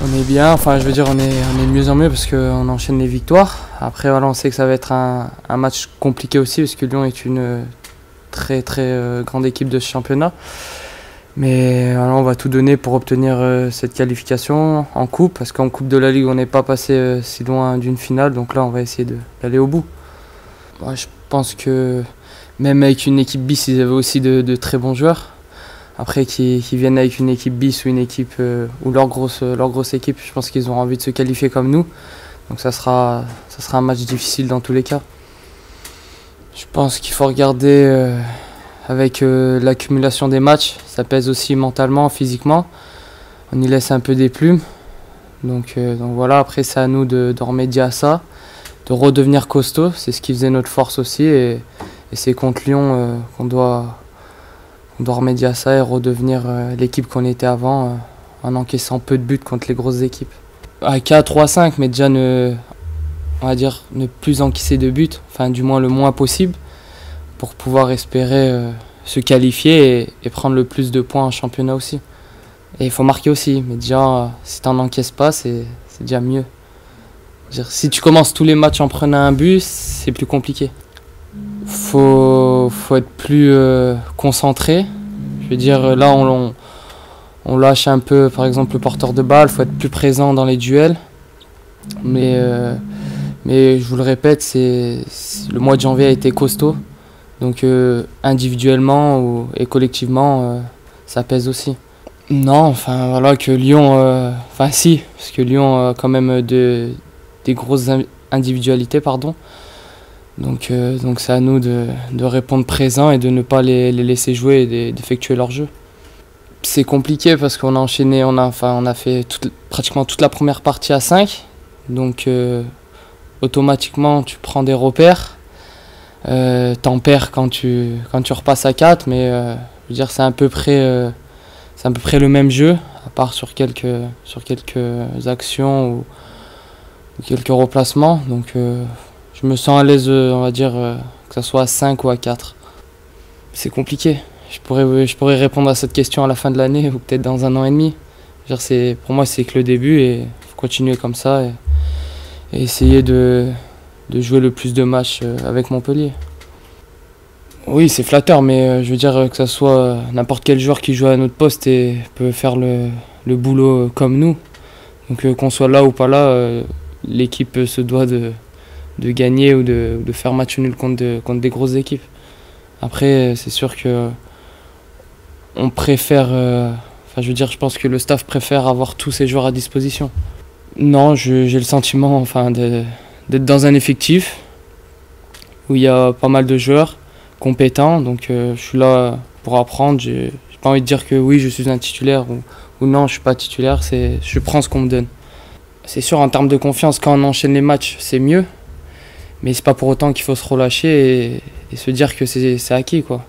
On est bien, enfin je veux dire on est de mieux en mieux parce qu'on enchaîne les victoires. Après voilà, on sait que ça va être un match compliqué aussi parce que Lyon est une très grande équipe de ce championnat. Mais voilà, on va tout donner pour obtenir cette qualification en coupe, parce qu'en coupe de la Ligue on n'est pas passé si loin d'une finale, donc là on va essayer d'aller au bout. Ouais, je pense que même avec une équipe bis, ils avaient aussi de très bons joueurs. Après, qui viennent avec une équipe bis ou une équipe ou leur grosse équipe, je pense qu'ils ont envie de se qualifier comme nous. Donc ça sera un match difficile dans tous les cas. Je pense qu'il faut regarder avec l'accumulation des matchs. Ça pèse aussi mentalement, physiquement. On y laisse un peu des plumes. Donc voilà, après c'est à nous de remédier à ça, de redevenir costaud. C'est ce qui faisait notre force aussi. Et c'est contre Lyon qu'on doit remédier à ça et redevenir l'équipe qu'on était avant, en encaissant peu de buts contre les grosses équipes. À 4 ou à 5, mais déjà on va dire ne plus encaisser de buts, enfin du moins le moins possible, pour pouvoir espérer se qualifier et prendre le plus de points en championnat aussi. Et il faut marquer aussi, mais déjà si tu n'en encaisses pas, c'est déjà mieux. Si tu commences tous les matchs en prenant un but, c'est plus compliqué. Faut être plus concentré. Je veux dire, là on lâche un peu, par exemple, le porteur de balle. Faut être plus présent dans les duels. Mais je vous le répète, le mois de janvier a été costaud. Donc individuellement et collectivement, ça pèse aussi. Non, enfin voilà, que Lyon, enfin si, parce que Lyon a quand même des grosses individualités, pardon. Donc c'est à nous de répondre présent et de ne pas les laisser jouer et d'effectuer leur jeu. C'est compliqué parce qu'on a enchaîné, on a fait pratiquement toute la première partie à 5. Donc automatiquement tu prends des repères. T'en perds quand tu repasses à 4, mais je veux dire c'est à peu près le même jeu, à part sur quelques actions ou quelques replacements. Donc je me sens à l'aise, on va dire, que ce soit à 5 ou à 4. C'est compliqué. Je pourrais répondre à cette question à la fin de l'année ou peut-être dans 1 an et demi. Pour moi, c'est que le début et il faut continuer comme ça et essayer de jouer le plus de matchs avec Montpellier. Oui, c'est flatteur, mais je veux dire que ce soit n'importe quel joueur qui joue à notre poste et peut faire le boulot comme nous. Donc qu'on soit là ou pas là, l'équipe se doit de gagner ou de faire match nul contre des grosses équipes. Après, c'est sûr que on préfère, je pense que le staff préfère avoir tous ces joueurs à disposition. Non, j'ai le sentiment d'être dans un effectif où il y a pas mal de joueurs compétents, donc je suis là pour apprendre. J'ai pas envie de dire que oui, je suis un titulaire ou non, je suis pas titulaire, je prends ce qu'on me donne. C'est sûr, en termes de confiance, quand on enchaîne les matchs, c'est mieux. Mais c'est pas pour autant qu'il faut se relâcher et se dire que c'est acquis, quoi.